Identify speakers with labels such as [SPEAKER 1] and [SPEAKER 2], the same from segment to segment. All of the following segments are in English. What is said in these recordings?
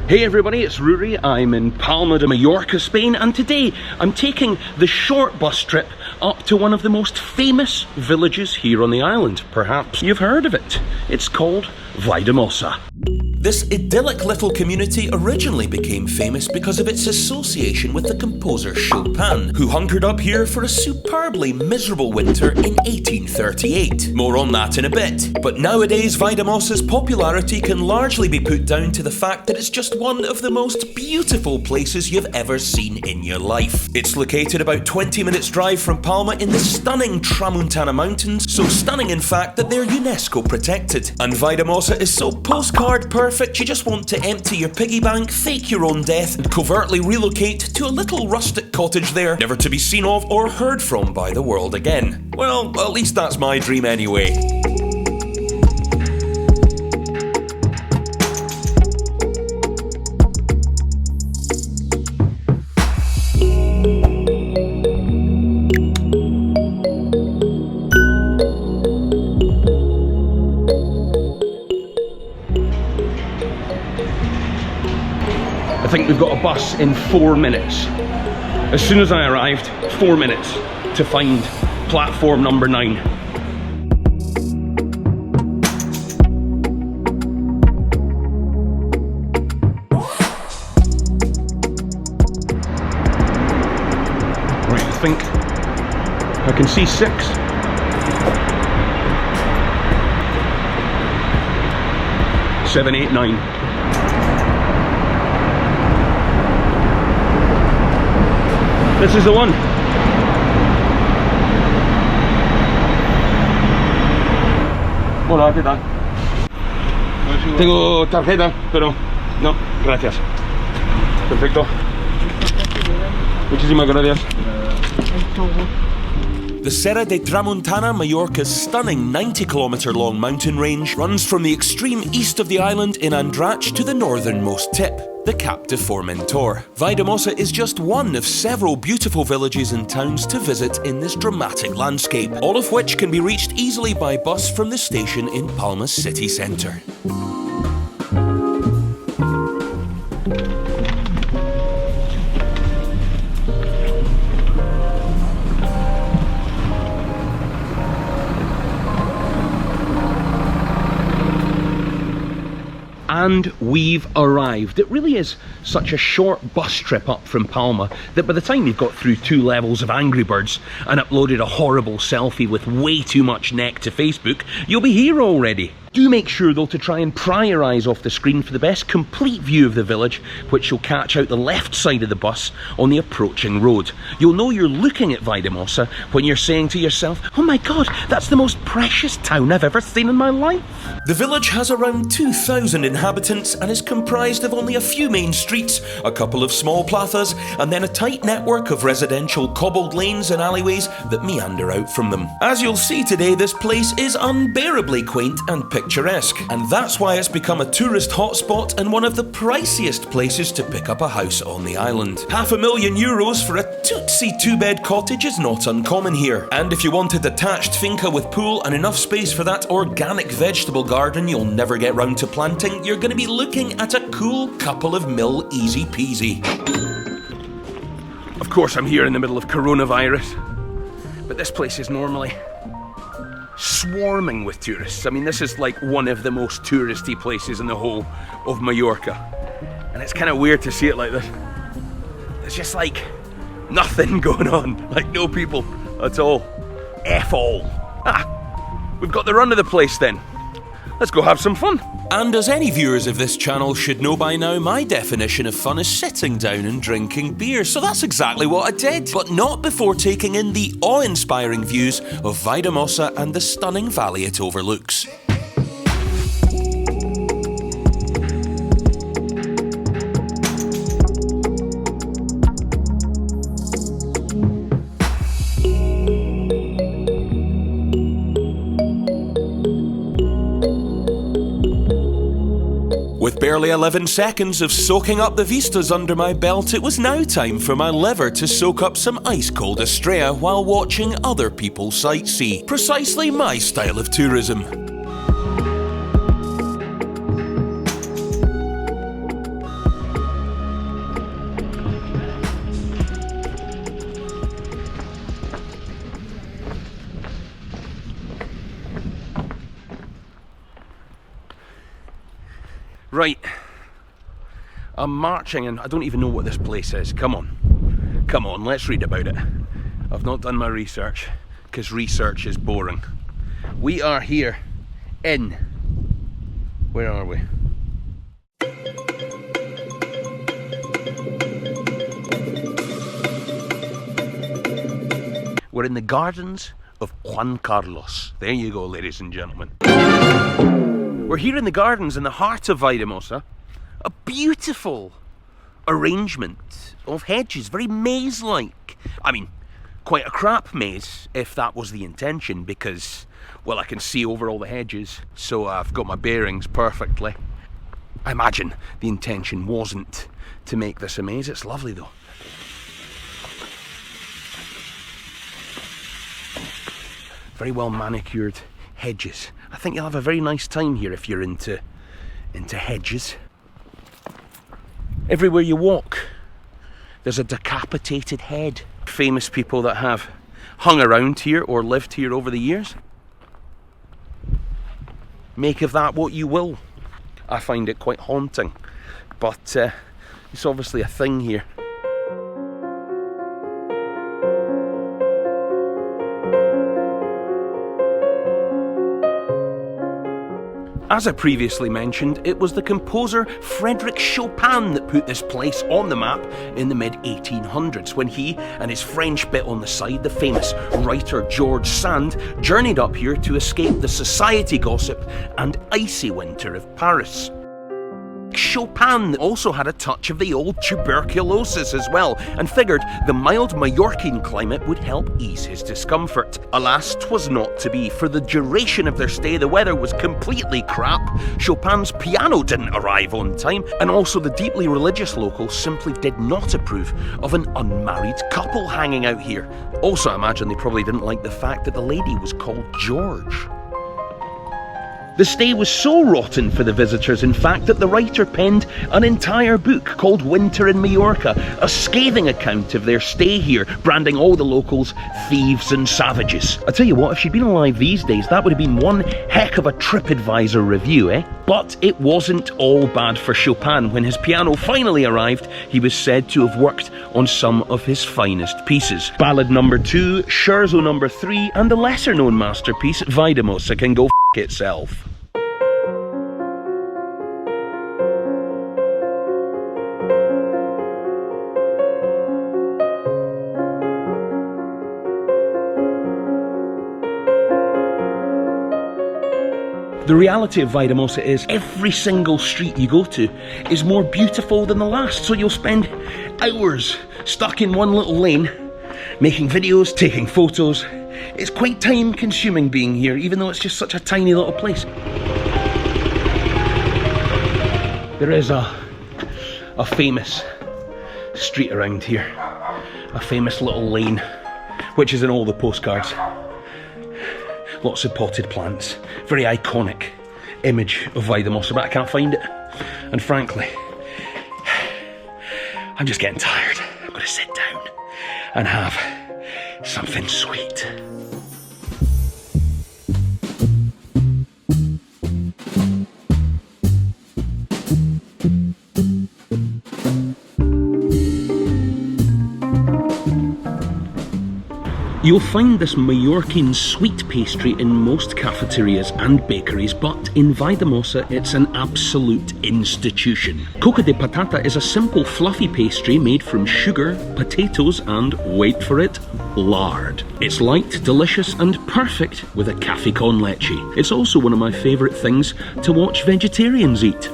[SPEAKER 1] Hey everybody, it's Ruairidh. I'm in Palma de Mallorca, Spain, and today I'm taking the short bus trip up to one of the most famous villages here on the island. Perhaps you've heard of it. It's called Valldemossa.
[SPEAKER 2] This idyllic little community originally became famous because of its association with the composer Chopin, who hunkered up here for a superbly miserable winter in 1838. More on that in a bit. But nowadays, Valdemossa's popularity can largely be put down to the fact that it's just one of the most beautiful places you've ever seen in your life. It's located about 20 minutes drive from Palma in the stunning Tramuntana Mountains, so stunning in fact that they're UNESCO protected. And Valdemosssa is so postcard perfect you just want to empty your piggy bank, fake your own death, and covertly relocate to a little rustic cottage there, never to be seen of or heard from by the world again. Well, at least that's my dream anyway.
[SPEAKER 1] I think we've got a bus in 4 minutes. As soon as I arrived, 4 minutes to find platform number 9. Right, I think I can see 6. Seven, 8, 9. This is the one. Hola, ¿qué tal? Tengo tarjeta, pero no, gracias. Perfecto. Muchísimas gracias.
[SPEAKER 2] The Serra de Tramuntana, Mallorca's stunning 90-kilometre long mountain range, runs from the extreme east of the island in Andratx to the northernmost tip, the Cap de Formentor. Valldemossa is just one of several beautiful villages and towns to visit in this dramatic landscape, all of which can be reached easily by bus from the station in Palma's city centre.
[SPEAKER 1] And we've arrived. It really is such a short bus trip up from Palma that by the time you've got through 2 levels of Angry Birds and uploaded a horrible selfie with way too much neck to Facebook, you'll be here already. Do make sure though to try and pry your eyes off the screen for the best complete view of the village, which you'll catch out the left side of the bus on the approaching road. You'll know you're looking at Valldemossa when you're saying to yourself, oh my god, that's the most precious town I've ever seen in my life.
[SPEAKER 2] The village has around 2,000 inhabitants and is comprised of only a few main streets, a couple of small plazas, and then a tight network of residential cobbled lanes and alleyways that meander out from them. As you'll see today, this place is unbearably quaint and picturesque, and that's why it's become a tourist hotspot and one of the priciest places to pick up a house on the island. €500,000 for a tootsy 2-bed cottage is not uncommon here, and if you want a detached finca with pool and enough space for that organic vegetable garden you'll never get round to planting, you're going to be looking at a cool couple of mil easy peasy.
[SPEAKER 1] Of course I'm here in the middle of coronavirus, but this place is normally swarming with tourists. I mean, this is like one of the most touristy places in the whole of Mallorca, and it's kind of weird to see it like this. There's just like nothing going on, like no people at all. F all. We've got the run of the place then. Let's go have some fun.
[SPEAKER 2] And as any viewers of this channel should know by now, my definition of fun is sitting down and drinking beer, so that's exactly what I did, but not before taking in the awe-inspiring views of Valldemossa and the stunning valley it overlooks. With barely 11 seconds of soaking up the vistas under my belt, it was now time for my liver to soak up some ice-cold Estrella while watching other people sightsee. Precisely my style of tourism.
[SPEAKER 1] Right, I'm marching and I don't even know what this place is. Come on, let's read about it. I've not done my research, because research is boring. We are here in, where are we? We're in the gardens of Juan Carlos. There you go, ladies and gentlemen. We're here in the gardens in the heart of Valldemossa. A beautiful arrangement of hedges, very maze-like. I mean, quite a crap maze, if that was the intention, because, well, I can see over all the hedges, so I've got my bearings perfectly. I imagine the intention wasn't to make this a maze. It's lovely though. Very well manicured hedges. I think you'll have a very nice time here if you're into hedges. Everywhere you walk, there's a decapitated head. Famous people that have hung around here or lived here over the years. Make of that what you will. I find it quite haunting, but it's obviously a thing here. As I previously mentioned, it was the composer Frédéric Chopin that put this place on the map in the mid-1800s, when he and his French bit on the side, the famous writer George Sand, journeyed up here to escape the society gossip and icy winter of Paris. Chopin also had a touch of the old tuberculosis as well, and figured the mild Mallorcan climate would help ease his discomfort. Alas, 'twas not to be. For the duration of their stay, the weather was completely crap, Chopin's piano didn't arrive on time, and also the deeply religious locals simply did not approve of an unmarried couple hanging out here. Also, I imagine they probably didn't like the fact that the lady was called George. The stay was so rotten for the visitors, in fact, that the writer penned an entire book called Winter in Mallorca, a scathing account of their stay here, branding all the locals thieves and savages. I tell you what, if she'd been alive these days, that would have been one heck of a TripAdvisor review, eh? But it wasn't all bad for Chopin. When his piano finally arrived, he was said to have worked on some of his finest pieces. Ballad number 2, Scherzo number 3, and the lesser-known masterpiece, Valldemossa, can go f*** itself. The reality of Valldemossa is every single street you go to is more beautiful than the last, so you'll spend hours stuck in one little lane, making videos, taking photos. It's quite time consuming being here, even though it's just such a tiny little place. There is a famous street around here, a famous little lane, which is in all the postcards. Lots of potted plants, very iconic image of Valldemossa, but I can't find it. And frankly, I'm just getting tired. I'm going to sit down and have something sweet. You'll find this Mallorquin sweet pastry in most cafeterias and bakeries, but in Valldemossa it's an absolute institution. Coca de patata is a simple fluffy pastry made from sugar, potatoes and, wait for it, lard. It's light, delicious and perfect with a café con leche. It's also one of my favourite things to watch vegetarians eat.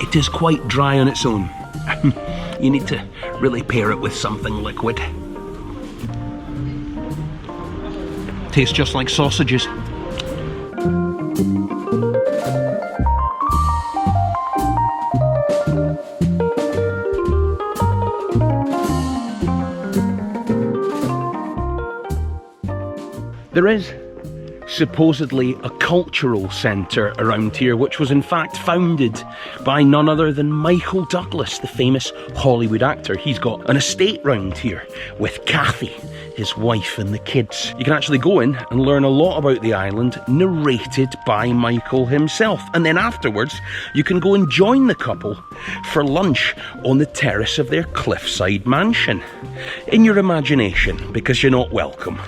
[SPEAKER 1] It is quite dry on its own. You need to really pair it with something liquid. Tastes just like sausages. There is supposedly a cultural centre around here, which was in fact founded by none other than Michael Douglas, the famous Hollywood actor. He's got an estate round here with Kathy, his wife, and the kids. You can actually go in and learn a lot about the island, narrated by Michael himself. And then afterwards, you can go and join the couple for lunch on the terrace of their cliffside mansion. In your imagination, because you're not welcome.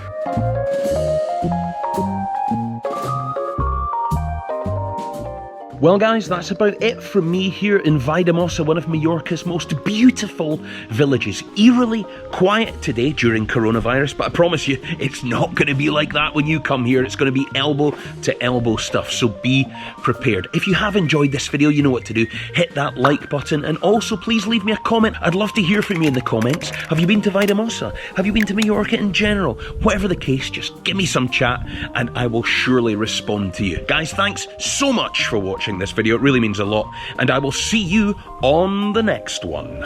[SPEAKER 1] Well guys, that's about it from me here in Valldemossa, one of Mallorca's most beautiful villages. Eerily quiet today during coronavirus, but I promise you, it's not going to be like that when you come here. It's going to be elbow to elbow stuff, so be prepared. If you have enjoyed this video, you know what to do. Hit that like button, and also please leave me a comment. I'd love to hear from you in the comments. Have you been to Valldemossa? Have you been to Mallorca in general? Whatever the case, just give me some chat and I will surely respond to you. Guys, thanks so much for watching this video. It really means a lot, and I will see you on the next one.